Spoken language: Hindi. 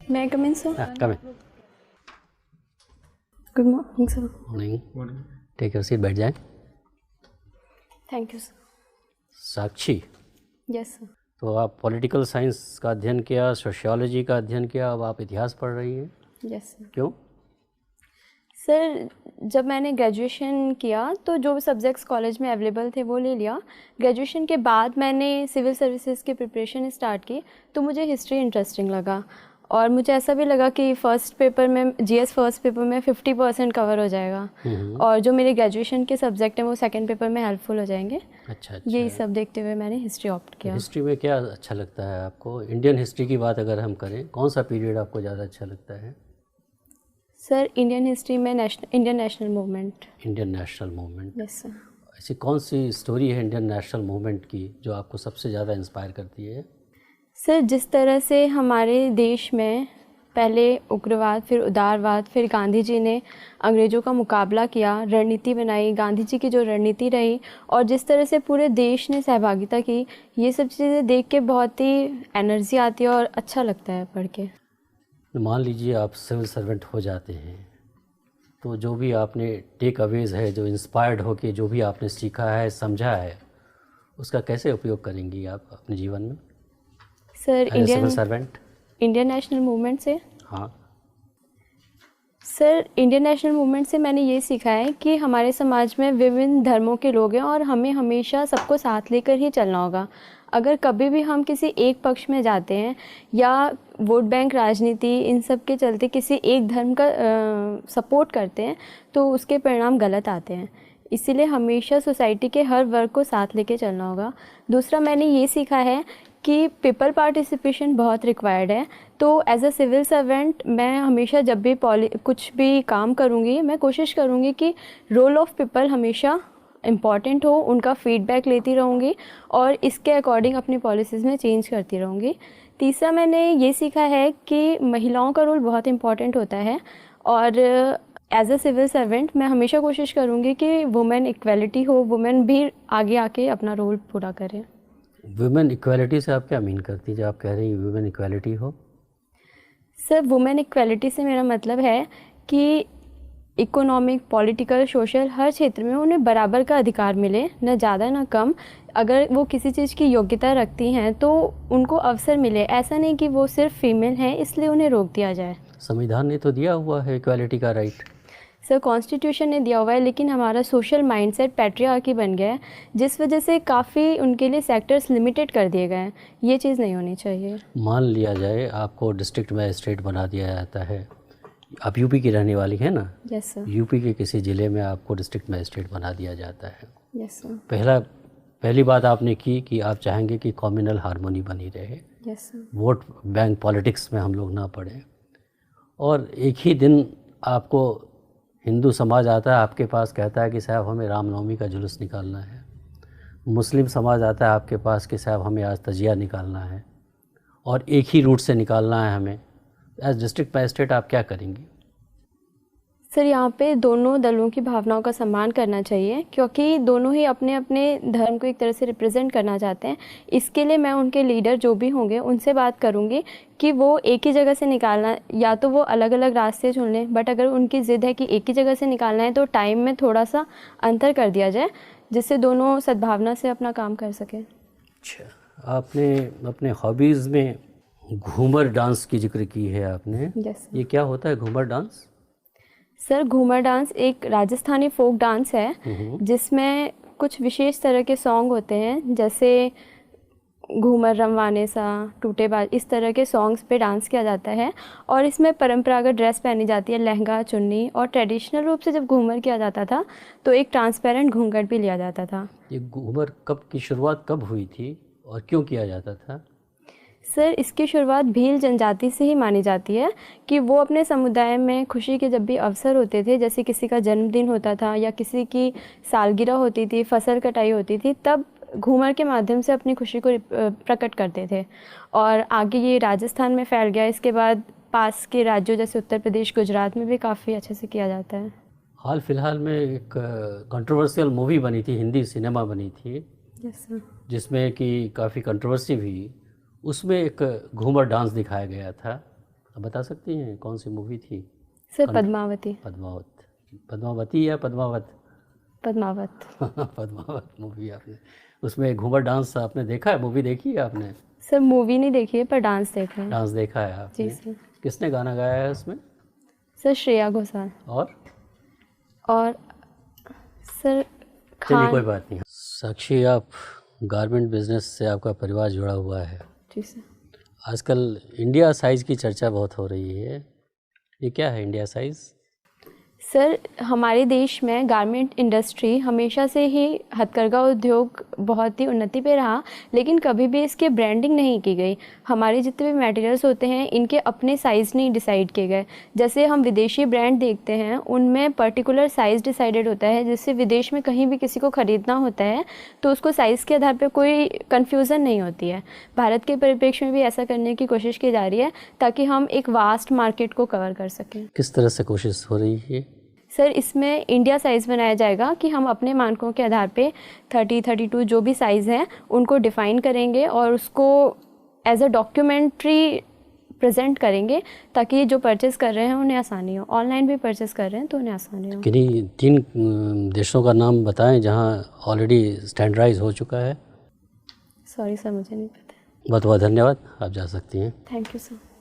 May I come in, sir? Come in. Good morning, sir. Morning. Take your seat, बैठ जाएं. Thank you, sir. Sakshi, Yes, sir. तो आप पॉलिटिकल साइंस का अध्ययन किया, सोशियोलॉजी का अध्ययन किया, अब आप इतिहास पढ़ रही हैं. Yes, sir. क्यों? सर, जब मैंने ग्रेजुएशन किया तो जो सब्जेक्ट्स कॉलेज में अवेलेबल थे वो ले लिया. ग्रेजुएशन के बाद मैंने सिविल सर्विसेज की प्रिपरेशन स्टार्ट की तो मुझे हिस्ट्री इंटरेस्टिंग लगा और मुझे ऐसा भी लगा कि फर्स्ट पेपर में जीएस फर्स्ट पेपर में 50% कवर हो जाएगा और जो मेरे ग्रेजुएशन के सब्जेक्ट हैं वो सेकंड पेपर में हेल्पफुल हो जाएंगे. अच्छा. यही सब देखते हुए मैंने हिस्ट्री ऑप्ट किया. हिस्ट्री में क्या अच्छा लगता है आपको? इंडियन हिस्ट्री की बात अगर हम करें, कौन सा पीरियड आपको ज़्यादा अच्छा लगता है? सर, इंडियन हिस्ट्री में Indian national movement. Indian national movement. Yes sir. ऐसी कौन सी स्टोरी है इंडियन नेशनल मूवमेंट की जो आपको सबसे ज़्यादा इंस्पायर करती है? सर, जिस तरह से हमारे देश में पहले उग्रवाद, फिर उदारवाद, फिर गांधी जी ने अंग्रेज़ों का मुकाबला किया, रणनीति बनाई, गांधी जी की जो रणनीति रही और जिस तरह से पूरे देश ने सहभागिता की, ये सब चीज़ें देख के बहुत ही एनर्जी आती है और अच्छा लगता है पढ़ के. मान लीजिए आप सिविल सर्वेंट हो जाते हैं तो जो भी आपने टेक अवेज है, जो इंस्पायर्ड हो के जो भी आपने सीखा है, समझा है, उसका कैसे उपयोग करेंगी आप अपने जीवन में? Sir, civil servant Indian national movement से. हाँ सर, इंडियन नेशनल मूवमेंट से मैंने ये सीखा है कि हमारे समाज में विभिन्न धर्मों के लोग हैं और हमें हमेशा सबको साथ लेकर ही चलना होगा. अगर कभी भी हम किसी एक पक्ष में जाते हैं या वोट बैंक राजनीति इन सब के चलते किसी एक धर्म का सपोर्ट करते हैं तो उसके परिणाम गलत आते हैं. इसीलिए हमेशा सोसाइटी के हर वर्ग को साथ लेके चलना होगा. दूसरा मैंने ये सीखा है कि पीपल पार्टिसिपेशन बहुत रिक्वायर्ड है. तो एज अ सिविल सर्वेंट मैं हमेशा जब भी कुछ भी काम करूँगी मैं कोशिश करूँगी कि रोल ऑफ पीपल हमेशा इम्पॉर्टेंट हो, उनका फीडबैक लेती रहूँगी और इसके अकॉर्डिंग अपनी पॉलिसीज़ में चेंज करती रहूँगी. तीसरा मैंने ये सीखा है कि महिलाओं का रोल बहुत इम्पॉर्टेंट होता है और एज अ सिविल सर्वेंट मैं हमेशा कोशिश करूँगी कि वुमेन इक्वलिटी हो, वुमेन भी आगे आके अपना रोल पूरा करें. वुमेन इक्वालिटी से आप क्या मीन करती हैं जब आप कह रही हैं वुमेन इक्वालिटी हो? सर, वुमेन इक्वलिटी से मेरा मतलब है कि इकोनॉमिक, पॉलिटिकल, सोशल हर क्षेत्र में उन्हें बराबर का अधिकार मिले, न ज़्यादा न कम. अगर वो किसी चीज़ की योग्यता रखती हैं तो उनको अवसर मिले. ऐसा नहीं कि वो सिर्फ फीमेल हैं इसलिए उन्हें रोक दिया जाए. संविधान ने तो दिया हुआ है इक्वालिटी का राइट. सर, कॉन्स्टिट्यूशन ने दिया हुआ है लेकिन हमारा सोशल माइंडसेट पैट्रियार्की बन गया है जिस वजह से काफ़ी उनके लिए सेक्टर्स लिमिटेड कर दिए गए हैं. ये चीज़ नहीं होनी चाहिए. मान लिया जाए आपको डिस्ट्रिक्ट मजिस्ट्रेट बना दिया जाता है. आप यूपी की रहने वाली हैं ना? Yes sir. यूपी के किसी ज़िले में आपको डिस्ट्रिक्ट मजिस्ट्रेट बना दिया जाता है. Yes sir. पहली बात आपने की कि आप चाहेंगे कि कम्युनल हार्मोनी बनी रहे. Yes sir. Vote bank politics में हम लोग ना पड़े. और एक ही दिन आपको हिंदू समाज आता है आपके पास, कहता है कि साहब हमें रामनवमी का जुलूस निकालना है. मुस्लिम समाज आता है आपके पास कि साहब हमें आज तजिया निकालना है और एक ही रूट से निकालना है हमें. एज डिस्ट्रिक्ट मजिस्ट्रेट आप क्या करेंगी? सर, यहाँ पे दोनों दलों की भावनाओं का सम्मान करना चाहिए क्योंकि दोनों ही अपने अपने धर्म को एक तरह से रिप्रेजेंट करना चाहते हैं. इसके लिए मैं उनके लीडर जो भी होंगे उनसे बात करूँगी कि वो एक ही जगह से निकालना, या तो वो अलग अलग रास्ते चुन लें, बट अगर उनकी ज़िद है कि एक ही जगह से निकालना है तो टाइम में थोड़ा सा अंतर कर दिया जाए जिससे दोनों सद्भावना से अपना काम कर सकें. अच्छा, आपने अपने हॉबीज़ में घूमर डांस की जिक्र की है आपने. यस. ये क्या होता है Ghoomar dance? Sir, Ghoomar dance एक राजस्थानी फोक डांस है जिसमें कुछ विशेष तरह के सॉन्ग होते हैं जैसे घूमर रमवाने सा, टूटे बाज, इस तरह के सॉन्ग्स पे डांस किया जाता है और इसमें परंपरागत ड्रेस पहनी जाती है, लहंगा, चुन्नी, और ट्रेडिशनल रूप से जब घूमर किया जाता था तो एक ट्रांसपेरेंट घूंघट भी लिया जाता था. ये घूमर कब की शुरुआत कब हुई थी और क्यों किया जाता था? सर, इसकी शुरुआत भील जनजाति से ही मानी जाती है कि वो अपने समुदाय में खुशी के जब भी अवसर होते थे, जैसे किसी का जन्मदिन होता था या किसी की सालगिरह होती थी, फसल कटाई होती थी, तब घूमर के माध्यम से अपनी खुशी को प्रकट करते थे और आगे ये राजस्थान में फैल गया. इसके बाद पास के राज्यों जैसे उत्तर प्रदेश, गुजरात में भी काफ़ी अच्छे से किया जाता है. हाल फिलहाल में एक कंट्रोवर्शियल मूवी बनी थी, हिंदी सिनेमा बनी थी. Yes sir. जिसमें कि काफ़ी कंट्रोवर्सी हुई. उसमें एक घूमर डांस दिखाया गया था. आप बता सकती हैं कौन सी मूवी थी? सर पद्मावती। पद्मावती या पद्मावत? पद्मावत। पद्मावत मूवी आपने, उसमें घूमर डांस आपने देखा है? मूवी देखी है आपने? सर मूवी नहीं देखी है पर डांस देखा है। डांस देखा है आपने? जी सर। किसने गाना गाया है उसमें? सर श्रेया घोषाल। और सर चलिए कोई बात नहीं। साक्षी, आप गारमेंट बिजनेस से आपका परिवार जुड़ा हुआ है। जी सर। आजकल इंडिया साइज़ की चर्चा बहुत हो रही है, ये क्या है इंडिया साइज़? सर हमारे देश में गारमेंट इंडस्ट्री हमेशा से ही हथकरघा उद्योग बहुत ही उन्नति पे रहा, लेकिन कभी भी इसके ब्रांडिंग नहीं की गई। हमारे जितने भी मटेरियल्स होते हैं इनके अपने साइज़ नहीं डिसाइड किए गए। जैसे हम विदेशी ब्रांड देखते हैं उनमें पर्टिकुलर साइज़ डिसाइडेड होता है, जिससे विदेश में कहीं भी किसी को ख़रीदना होता है तो उसको साइज़ के आधार पर कोई कन्फ्यूज़न नहीं होती है। भारत के परिप्रेक्ष्य में भी ऐसा करने की कोशिश की जा रही है ताकि हम एक वास्ट मार्केट को कवर कर सकें। किस तरह से कोशिश हो रही है? सर इसमें इंडिया साइज़ बनाया जाएगा कि हम अपने मानकों के आधार पे 30, 32 जो भी साइज़ हैं उनको डिफ़ाइन करेंगे और उसको एज अ डॉक्यूमेंट्री प्रेजेंट करेंगे ताकि जो परचेज़ कर रहे हैं उन्हें आसानी हो। ऑनलाइन भी परचेज़ कर रहे हैं तो उन्हें आसानी हो। किन्हीं 3 देशों का नाम बताएं जहां ऑलरेडी स्टैंडर्डाइज हो चुका है। सॉरी सर मुझे नहीं पता। बहुत बहुत धन्यवाद, आप जा सकती हैं। Thank you sir.